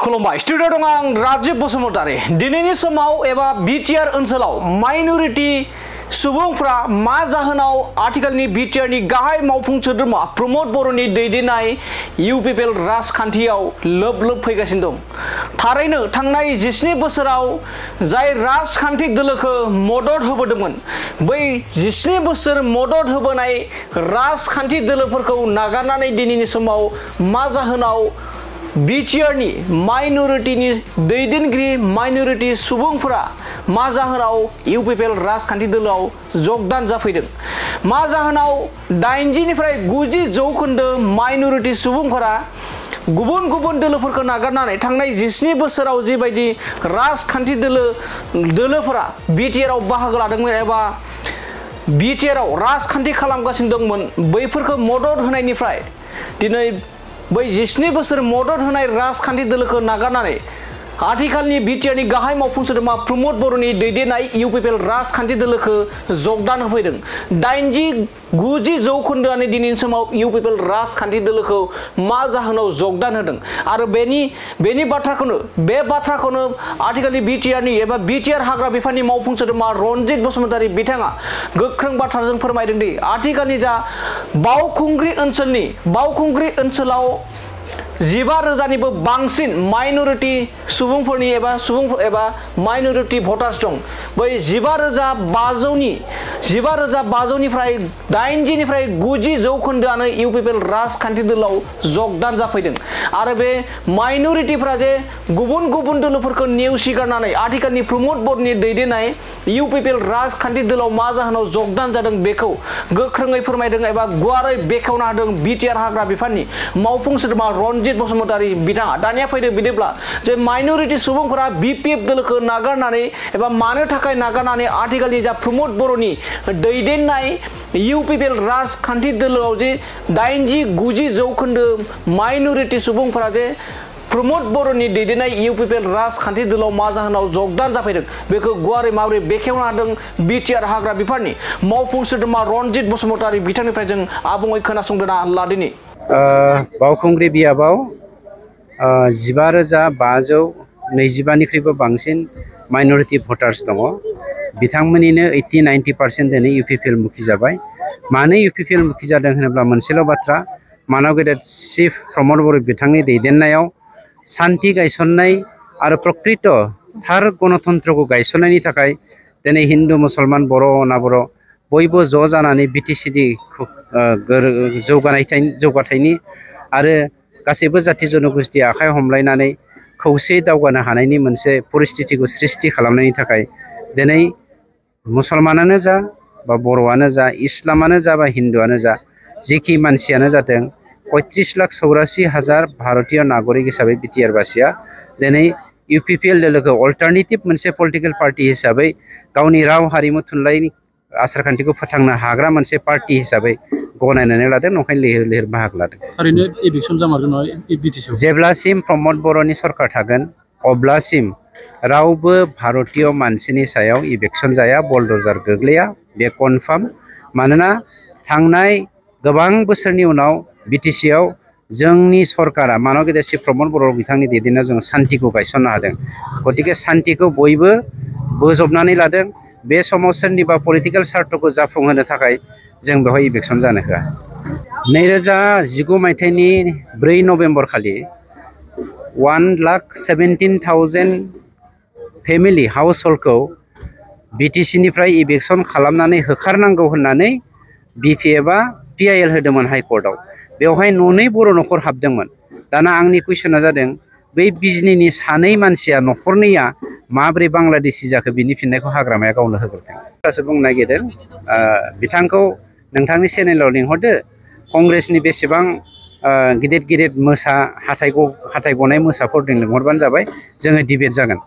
खुलुमबाय स्टुडियो दं आं राजीव बसुमतारी दिनैनि समाव एबा बिटिआर ओनसोलाव माइनरिटी सुबुंफ्रा मा जाहोनाव आथिखालनि बिटिआरनि गाहाय मावफुं सोद्रोमा प्रमोद बर'नि दैदेननाय इउपिपिएल राजखान्थियाव लोब लोब फैगासिनो दं। थारैनो थांनाय 17 बोसोराव जाय राजखान्थि दोलोखौ मदद होबोदोंमोन बै 17 बोसोर मदद होबोनाय राजखान्थि दोलोफोरखौ नागारनानै दिनैनि समाव मा जाहोनाव बिटिआरनि माइनरिटीनि दैदेनगिरि माइनरिटी सुबुंफोरा मा जाहोनाव इउपिपिएल राजखान्थि दोलोआव जगदान जाफैदों, मा जाहोनाव 80 निफ्राय 90 जौखोन्दो माइनरिटी सुबुंफोरा गुबुन गुबुन दोलोफोरखौ नागारनानै थांनाय 17 बोसोराव जिबायदि राजखान्थि दोलोफोरा बिटिआरआव बाहागो लादोंमोन एबा बिटिआरआव राजखान्थि खालामगासिनो दंमोन बैफोरखौ मदद होनायनिफ्राय दिनै बै 17 बोसोर मदद होनाय राजखान्थि दोलोखौ नागारनानै आथिखालनि बिटिआरनि गाहाय मावफुं सोद्रोमा प्रमोद बर'नि दैदेननाय इउपिपिएल राजखान्थि दोलोखौ जगदान होफैदों। 80-90 जौखोन्दोआनो दिनैनि समाव इउपिपिएल राजखान्थि दोलोखौ मा जाहोनाव जगदान होदों आरो बेनि बाथ्राखौनो आथिखालनि बिटिआरनि एबा बिटिआर हाग्रा बिफाननि मावफुं सोद्रोमा रनजित बसुमतारी बिथाङा गोख्रों बाथ्राजों फोरमायदों दि आथिखालनि जा बावखुंग्रि ओनसोलाव 15,000निबो बांसिन माइनरिटी सुबुंफोरनि एबा माइनरिटी भटार्स दं। बै 15,500निफ्राय 80 निफ्राय 90 जौखोन्दोआनो इउपिपिएल राजखान्थि दोलोआव जगदान जाफैदों आरो बे माइनरिटीफोरा जे गुबुन गुबुन दोलोफोरखौ नेवसिगारनानै आथिखालनि प्रमोद बर'नि दैदेननाय इउपिपिएल राजखान्थि दोलोआव मा जाहोनाव जगदान जादों बेखौ गोख्रोङै फोरमायदों एबा गुवारै बेखेवना होदों बिटिआर हाग्रा बिफाननि मावफुं सोद्रोमा रनजित बसुमतारी बिथाङा। दानिया फैदो बिदिब्ला जे माइनरिटी सुबुंफोरा बिपिएफ दोलोखौ नागारनानै एबा मानो थाखाय नागारनानै आथिखालनि जा प्रमोद बर'नि दैदेननाय इउपिपिएल राजखान्थि दोलोआव जे 80-90 जौखोन्दो माइनरिटी सुबुंफोरा जे प्रमोद बर'नि दैदेननाय इउपिपिएल राजखान्थि दोलोआव मा जाहोनाव जगदान जाफैदों बेखौ गुवारै माबोरै बेखेवना होदों बिटिआर हाग्रा बिफाननि मावफुं सोद्रोमा रनजित बसुमतारी बिथांनिफ्राय जों आबुङै खोनासंदोना लादिनि। बावखुंग्रि बियाबाव 15,525निख्रुइबो बांसिन माइनरिटी भटार्स दङ। बिथांमोननिनो 80-90% दिनै इउपिपिएल मुखि जाबाय। मानो इउपिपिएल मुखि जादों होनोब्ला मोनसेल' बाथ्रा, मानव गेदेर चिफ प्रमोद बर' बिथांनि दैदेननायाव शान्ति गायसननाय आरो प्रकृत थार गणतन्त्रखौ गायसननायनि थाखाय दिनै हिन्दु मुसलमान बर' अना बर' बयबो ज' जानानै बिटिसिनि जौगाथायनि आरो गासैबो जाथि जनगोष्ठी आखाइ हमलायनानै खौसेयै दावगानो हानायनि मोनसे परिस्थितिखौ सृष्टि खालामनायनि थाखाय दिनै मुसलमानानो जा बा बर'आनो जा इस्लामानो जा बा हिन्दुआनो जा जेखि मानसियानो जाथों 35,84,000 भारतीय नागरिक हिसाबै बिटिआर बासिया दिनै इउपिपिएल दोलोखौ अल्टारनेटिभ मोनसे पलिटिकेल पार्टी हिसाबै गावनि राव हारिमु थुनलाइनि आसारखान्थिखौ फोथांनो हाग्रा मोनसे पार्टी हिसाबै गनायनानै लादों, नंखायनो लैहोर लैहोर बाहागो लादों। ओरैनो इलेक्सन जामारगोन नङा बिटिसिआव? जेब्लासिम प्रमोद बर'नि सरकार थागोन अब्लासिम रावबो भारतीय मानसिनि सायाव इलेक्सन जाया, बलडजार गोग्लैया, बे कनफार्म। मानोना थांनाय गोबां बोसोरनि उनाव बिटिसिआव जोंनि सरकारा मानव गेदेर चिफ प्रमोद बर' बिथांनि दैदेननायाव जों शान्तिखौ गायसननो हादों। गतिके शान्तिखौ बयबो बोजबनानै लादों। बे समाव सोरनिबा पलिटिकेल सार्थखौ जाफुंहोनो थाखाय जों बेवहाय इलेक्सन जानो होआ। 2019 मायथाइनि 4 नभेम्बर खालि 1,17,000 फेमिलि हाउस हल्डखौ बिटिसिनिफ्राय इलेक्सन खालामनानै होखारनांगौ होननानै बिपिएफआ पिआइएल होदोंमोन हाइकर्टआव। बेवहाय 2 बर' न'खर हाबदोंमोन। दाना आंनि कुइसना जादों बै बिजनीनि 2 मानसिया न'खरनैया माबोरै बांलादेशी जाखो बिनि फिननायखौ हाग्रामाया गावनो होग्रोदों। दासो बुंनो नागिरदों बिथांखौ नोंथांनि चेनेलाव लिंहरदो, कंग्रेसनि बेसेबां गिदिर मोसा हाथाइ गनाय मोसाफोरजों लिंहरबानो जाबाय, जोङो डिबेट जागोन।